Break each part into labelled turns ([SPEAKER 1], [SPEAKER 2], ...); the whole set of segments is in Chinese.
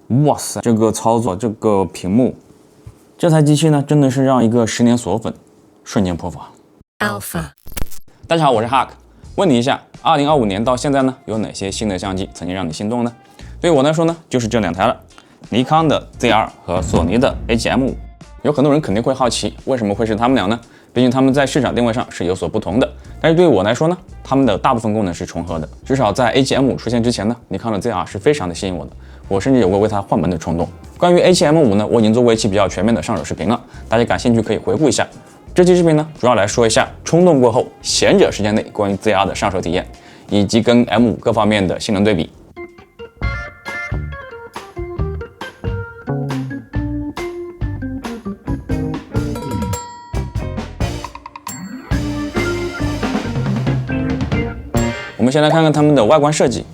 [SPEAKER 1] 哇塞，这个操作，这个屏幕，这台机器呢，真的是让一个10年锁粉瞬间破防。Alpha， 大家好，我是 Hak。问你一下，2025年到现在呢，有哪些新的相机曾经让你心动呢？对于我来说呢，就是这2台了，尼康的 ZR 和索尼的 A7M5。有很多人肯定会好奇，为什么会是他们俩呢？毕竟他们在市场定位上是有所不同的。但是对于我来说呢，他们的大部分功能是重合的。至少在 A7M5 出现之前呢，尼康的 ZR 是非常的吸引我的，我甚至有过为它换门的冲动。关于 A7M5 呢，我已经做过一期比较全面的上手视频了，大家感兴趣可以回顾一下。这期视频呢，主要来说一下冲动过后闲者时间内关于 ZR 的上手体验，以及跟 M5 各方面的性能对比。我们先来看看它们的外观设计。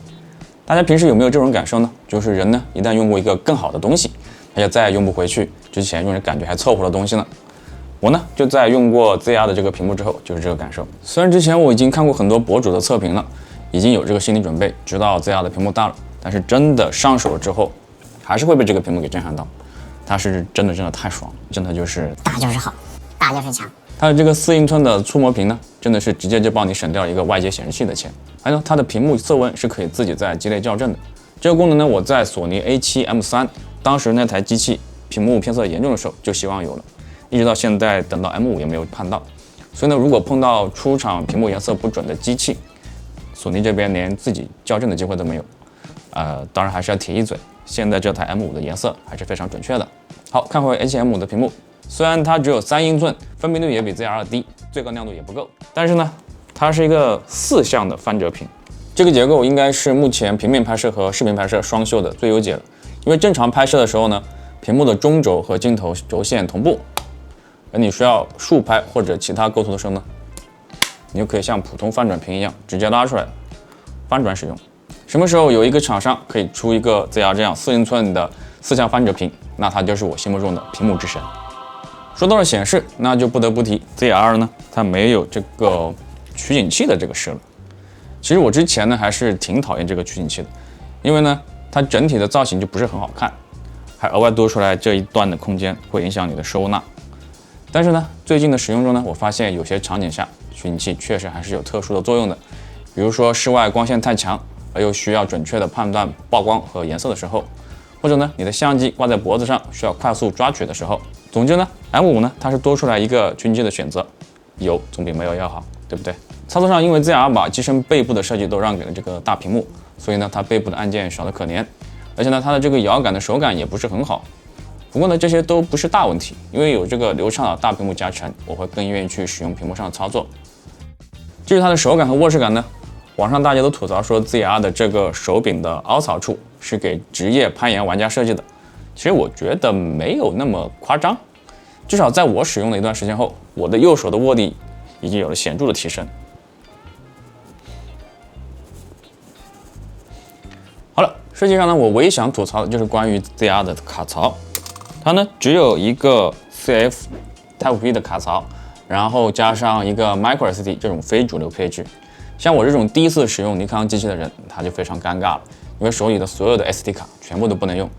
[SPEAKER 1] 大家平时有没有这种感受呢？就是人呢，一旦用过一个更好的东西，他就再也用不回去之前用着感觉还凑合的东西了。我呢，就在用过 ZR 的这个屏幕之后，就是这个感受。虽然之前我已经看过很多博主的测评了，已经有这个心理准备，知道 ZR 的屏幕大了，但是真的上手了之后，还是会被这个屏幕给震撼到。它是真的太爽了，真的就是
[SPEAKER 2] 大就是好，大就是强。
[SPEAKER 1] 它的这个4英寸的触摸屏呢，真的是直接就帮你省掉一个外接显示器的钱。还有它的屏幕色温是可以自己在机内校正的。这个功能呢，我在索尼 A7M3 当时那台机器屏幕偏色严重的时候就希望有了，一直到现在等到 M5 也没有盼到。所以呢，如果碰到出厂屏幕颜色不准的机器，索尼这边连自己校正的机会都没有。当然还是要提一嘴，现在这台 M5 的颜色还是非常准确的。好，看回 A7M5 的屏幕。虽然它只有3英寸，分辨率也比 ZR 低，最高亮度也不够，但是呢，它是一个4向的翻折屏。这个结构应该是目前平面拍摄和视频拍摄双修的最优解了。因为正常拍摄的时候呢，屏幕的中轴和镜头轴线同步，而你需要竖拍或者其他构图的时候呢，你就可以像普通翻转屏一样直接拉出来翻转使用。什么时候有一个厂商可以出一个 ZR 这样4英寸的4向翻折屏，那它就是我心目中的屏幕之神。说到了显示，那就不得不提 ZR 呢，它没有这个取景器的这个事了。其实我之前呢还是挺讨厌这个取景器的，因为呢它整体的造型就不是很好看，还额外多出来这一段的空间，会影响你的收纳。但是呢，最近的使用中呢，我发现有些场景下取景器确实还是有特殊的作用的，比如说室外光线太强，而又需要准确的判断曝光和颜色的时候，或者呢你的相机挂在脖子上需要快速抓取的时候。总之呢 ，M5 呢它是多出来一个取景器的选择，有总比没有要好，对不对？操作上，因为 ZR 把机身背部的设计都让给了这个大屏幕，所以呢它背部的按键少得可怜，而且呢它的这个摇杆的手感也不是很好。不过呢这些都不是大问题，因为有这个流畅的大屏幕加成，我会更愿意去使用屏幕上的操作。至于它的手感和握持感呢，网上大家都吐槽说 ZR 的这个手柄的凹槽处是给职业攀岩玩家设计的。其实我觉得没有那么夸张，至少在我使用了一段时间后，我的右手的握力已经有了显著的提升。好了，设计上呢，我唯一想吐槽的就是关于 ZR 的卡槽，它呢只有一个 CF Type B 的卡槽，然后加上一个 Micro SD 这种非主流配置。像我这种第一次使用尼康机器的人，他就非常尴尬了，因为手里的所有的 SD 卡全部都不能用。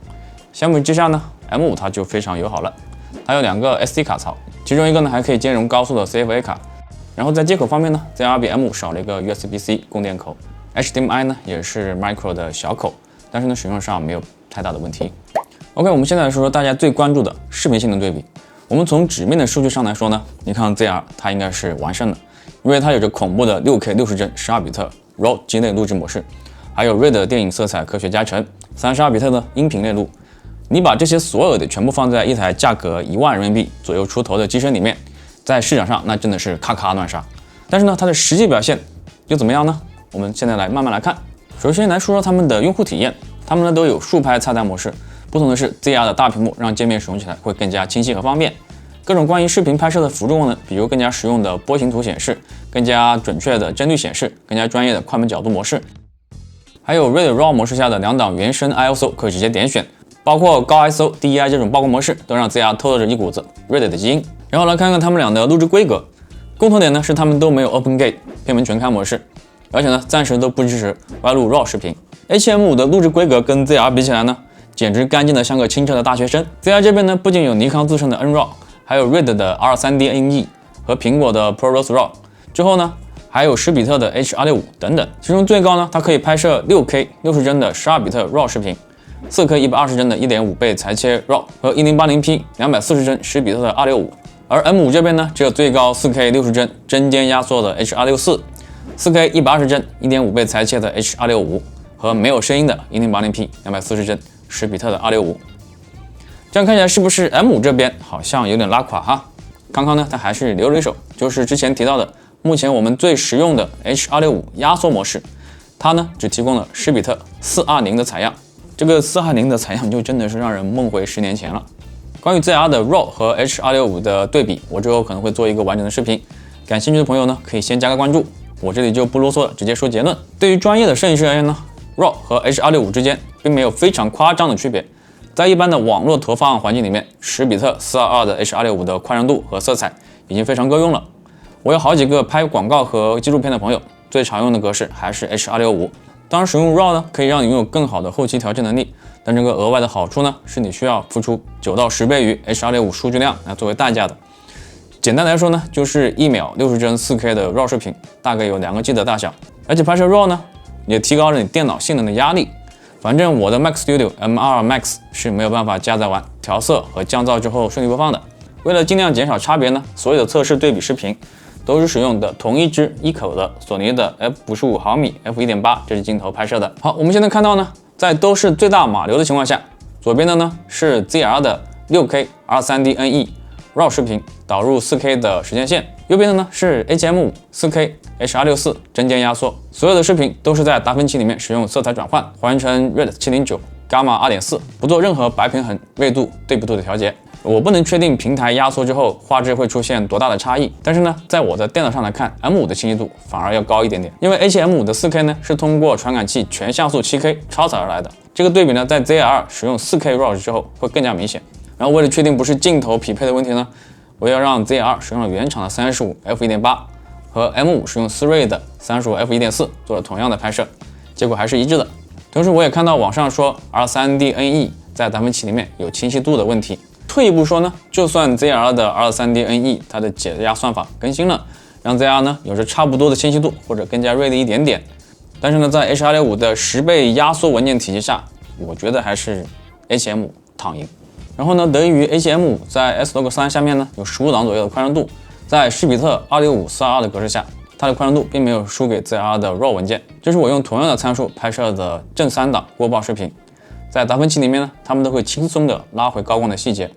[SPEAKER 1] 相比之下呢 ，M5 它就非常友好了，它有2个 SD 卡槽，其中一个呢还可以兼容高速的 CFA 卡。然后在接口方面呢 ，ZR 比 M5 少了一个 USB-C 供电口 ，HDMI 呢也是 Micro 的小口，但是呢使用上没有太大的问题。OK， 我们现在来说说大家最关注的视频性能对比。我们从纸面的数据上来说呢，你看 ZR 它应该是完胜的，因为它有着恐怖的 6K 60帧12比特 RAW 机内录制模式，还有 RAID 电影色彩科学加成，32比特的音频内录。你把这些所有的全部放在一台价格1万人民币左右出头的机身里面，在市场上那真的是咔咔乱杀。但是呢，它的实际表现又怎么样呢？我们现在来慢慢来看。首先来说说他们的用户体验，他们呢都有竖拍菜单模式，不同的是 ZR 的大屏幕让界面使用起来会更加清晰和方便。各种关于视频拍摄的辅助功能，比如更加实用的波形图显示、更加准确的帧率显示、更加专业的快门角度模式，还有 RAID RAW 模式下的2档原生 ISO 可以直接点选。包括高 ISO、DEI 这种曝光模式，都让 ZR 透露着一股子 RAID 的基因。然后来看看他们俩的录制规格，共同点呢是他们都没有 OpenGate 片门全开模式，而且呢暂时都不支持歪录 RAW 视频。A7M5 的录制规格跟 ZR 比起来呢，简直干净的像个清澈的大学生。ZR 这边呢，不仅有尼康自身的 N-RAW， 还有 RED 的 R3D NE 和苹果的 ProRes RAW， 之后呢，还有施比特的 H.265 等等。其中最高呢，它可以拍摄 6K 60帧的12比特 RAW 视频，4K 120帧的 1.5 倍裁切 RAW 和 1080P 240帧10比特的265。而 M5 这边呢，只有最高 4K 60帧针尖压缩的 H.264。4K 120帧 1.5 倍裁切的 H.265 和没有声音的 1080P 240帧10比特的265。这样看起来是不是 M5 这边好像有点拉垮哈？康康呢，它还是留了一手，就是之前提到的，目前我们最实用的 H.265 压缩模式，它呢只提供了10比特420的采样。这个420的采样就真的是让人梦回10年前了。关于 ZR 的 RAW 和 H.265 的对比，我之后可能会做一个完整的视频，感兴趣的朋友呢可以先加个关注。我这里就不啰嗦了，直接说结论。对于专业的摄影师而言呢 ，RAW 和 H.265 之间并没有非常夸张的区别。在一般的网络投放环境里面，10比特422的 H.265 的宽容度和色彩已经非常够用了。我有好几个拍广告和纪录片的朋友，最常用的格式还是 H.265。当然，使用 RAW 呢，可以让你拥有更好的后期调节能力，但这个额外的好处呢，是你需要付出9到10倍于 H.265 数据量来作为代价的。简单来说呢，就是1秒60帧 4K 的 RAW 视频，大概有2个 G 的大小，而且拍摄 RAW 呢，也提高了你电脑性能的压力。反正我的 Mac Studio M2 Max 是没有办法加载完调色和降噪之后顺利播放的。为了尽量减少差别呢，所有的测试对比视频都是使用的同一支一口的索尼的 f55毫米 f1.8 这支镜头拍摄的。好，我们现在看到呢，在都是最大码流的情况下，左边的呢是 ZR 的 6K R3D NE RAW 视频导入 4K 的时间线，右边的呢是 HM5 4K H.264 针尖压缩，所有的视频都是在达芬奇里面使用色彩转换，还原成 RED 709 Gamma 2.4， 不做任何白平衡、锐度、对比度的调节。我不能确定平台压缩之后画质会出现多大的差异，但是呢，在我的电脑上来看 ，M5 的清晰度反而要高一点点，因为 HM5 的 4K 呢是通过传感器全像素 7K 超采而来的，这个对比呢，在 ZR 使用 4K RAW 之后会更加明显。然后为了确定不是镜头匹配的问题呢，我要让 ZR 使用了原厂的35 f1.8 和 M5 使用思锐的35 f1.4 做了同样的拍摄，结果还是一致的。同时我也看到网上说 R3D NE 在达芬奇里面有清晰度的问题。退一步说呢，就算 ZR 的 R3D NE 它的解压算法更新了，让 ZR 呢有着差不多的清晰度或者更加锐利一点点，但是呢，在 H.265 的10倍压缩文件体系下，我觉得还是 HM5 躺赢。然后呢，得益于 HM5 在 S-Log3 下面呢有15档左右的宽容度，在10比特265 422的格式下，它的宽容度并没有输给 ZR 的 RAW 文件。这是我用同样的参数拍摄的正3档锅爆视频，在达芬奇里面呢，他们都会轻松的拉回高光的细节。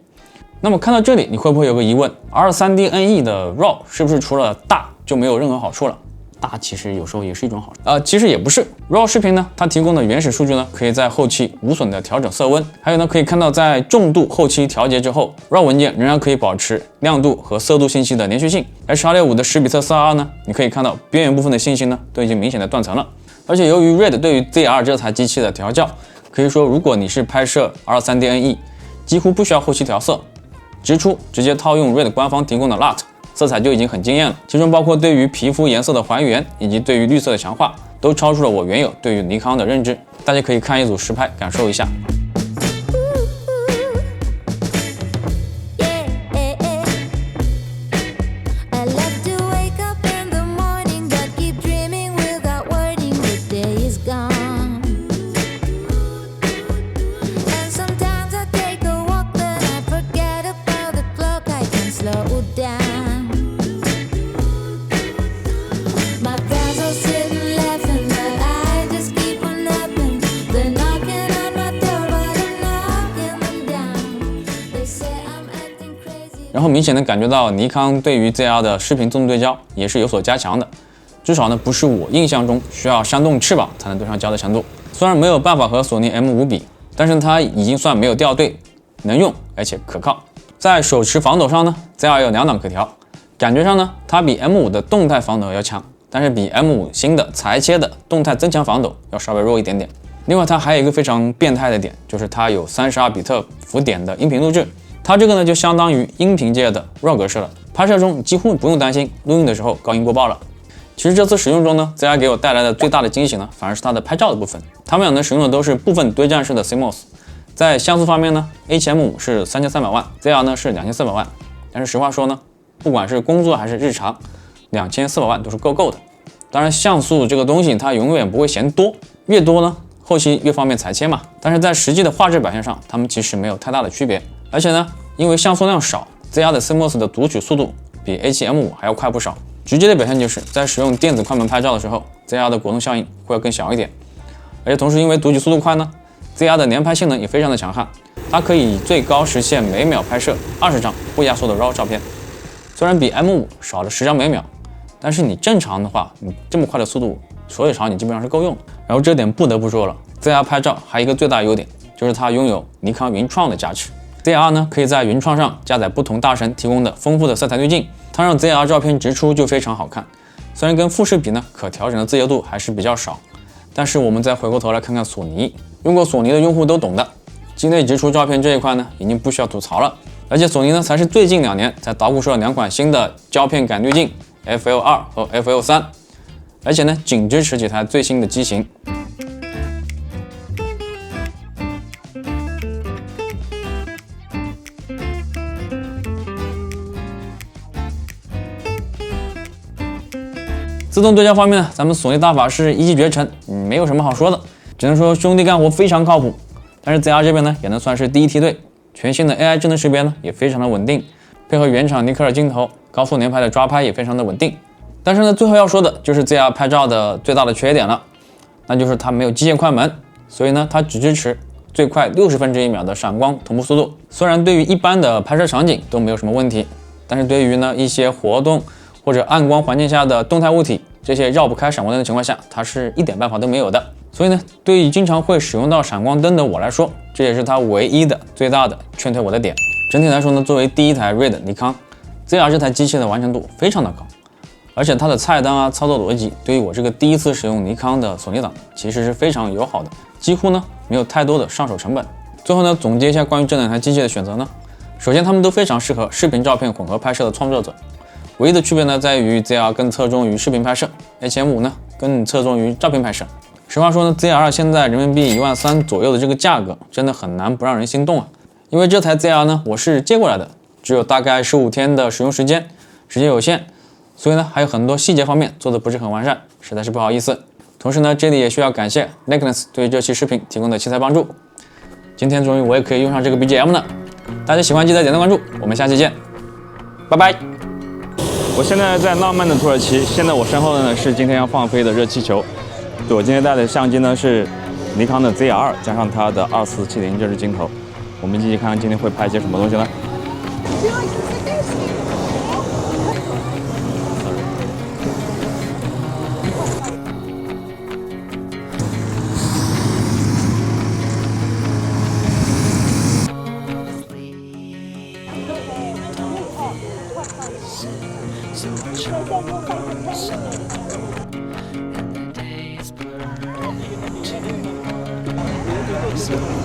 [SPEAKER 1] 那么看到这里，你会不会有个疑问 ？R3D NE 的 RAW 是不是除了大就没有任何好处了？大其实有时候也是一种好处其实也不是。RAW 视频呢，它提供的原始数据呢，可以在后期无损的调整色温，还有呢，可以看到在重度后期调节之后 ，RAW 文件仍然可以保持亮度和色度信息的连续性。H.265 的10比特422呢，你可以看到边缘部分的信息呢，都已经明显的断层了。而且由于 RED 对于 ZR 这台机器的调教，可以说如果你是拍摄 R3D NE， 几乎不需要后期调色，直出直接套用 RED 官方提供的 LUT。色彩就已经很惊艳了，其中包括对于皮肤颜色的还原以及对于绿色的强化，都超出了我原有对于尼康的认知。大家可以看一组实拍感受一下。然后明显的感觉到尼康对于 ZR 的视频自动对焦也是有所加强的，至少呢不是我印象中需要扇动翅膀才能对上焦的程度。虽然没有办法和索尼 M5 比，但是它已经算没有掉队，能用而且可靠。在手持防抖上呢 ，ZR 有2档可调，感觉上呢它比 M5 的动态防抖要强，但是比 M5 新的裁切的动态增强防抖要稍微弱一点点。另外它还有一个非常变态的点，就是它有32比特浮点的音频录制。它这个呢就相当于音频界的 RAW 格式了，拍摄中几乎不用担心录音的时候高音播报了。其实这次使用中呢 ，ZR 给我带来的最大的惊喜呢，反而是它的拍照的部分。它们俩呢使用的都是部分堆栈式的 CMOS，在像素方面呢 ，A7M5 是3300万，ZR 呢是2400万。但是实话说呢，不管是工作还是日常，2400万都是够的。当然，像素这个东西它永远不会嫌多，越多呢，后期越方便裁切嘛。但是在实际的画质表现上，它们其实没有太大的区别。而且呢，因为像素量少 ，ZR 的 CMOS 的读取速度比 A7M5 还要快不少。直接的表现就是在使用电子快门拍照的时候 ，ZR 的果冻效应会要更小一点。而且同时因为读取速度快呢 ，ZR 的连拍性能也非常的强悍，它可以最高实现每秒拍摄20张不压缩的 RAW 照片。虽然比 M5 少了10张每秒，但是你正常的话，你这么快的速度，所有场景基本上是够用的。然后这点不得不说了 ，ZR 拍照还有一个最大优点，就是它拥有尼康云创的加持。ZR 呢可以在云创上加载不同大神提供的丰富的色彩滤镜，它让 ZR 照片直出就非常好看。虽然跟富士比呢，可调整的自由度还是比较少，但是我们再回过头来看看索尼，用过索尼的用户都懂的，机内直出照片这一块呢，已经不需要吐槽了。而且索尼呢才是最近2年才捣鼓出了2款新的胶片感滤镜 FL2 和 FL3， 而且呢仅支持几台最新的机型。自动对焦方面呢，咱们索尼大法师一骑绝尘，没有什么好说的，只能说兄弟干活非常靠谱。但是 ZR 这边呢，也能算是第一梯队，全新的 AI 智能识别呢也非常的稳定，配合原厂尼克尔镜头，高速连拍的抓拍也非常的稳定。但是呢，最后要说的就是 ZR 拍照的最大的缺点了，那就是它没有机械快门，所以呢，它只支持最快1/60秒的闪光同步速度。虽然对于一般的拍摄场景都没有什么问题，但是对于呢一些活动或者暗光环境下的动态物体，这些绕不开闪光灯的情况下，它是一点办法都没有的。所以呢，对于经常会使用到闪光灯的我来说，这也是它唯一的最大的劝退我的点。整体来说呢，作为第一台 RED 尼康 ZR 这台机器的完成度非常的高，而且它的菜单啊、操作逻辑对于我这个第一次使用尼康的索尼党其实是非常友好的，几乎呢没有太多的上手成本。最后呢，总结一下关于这2台机器的选择呢，首先它们都非常适合视频照片混合拍摄的创作者。唯一的区别呢，在于 ZR 更侧重于视频拍摄 ，A7M5 呢更侧重于照片拍摄。实话说呢 ，ZR 现在人民币13000左右的这个价格，真的很难不让人心动啊！因为这台 ZR 呢，我是借过来的，只有大概15天的使用时间，时间有限，所以呢，还有很多细节方面做的不是很完善，实在是不好意思。同时呢，这里也需要感谢 Nickness 对这期视频提供的器材帮助。今天终于我也可以用上这个 BGM 了，大家喜欢记得点赞关注，我们下期见，拜拜。我现在在浪漫的土耳其，现在我身后的呢是今天要放飞的热气球。对，我今天带的相机呢是尼康的 ZR 加上它的2470这支镜头，我们一起看看今天会拍些什么东西呢？So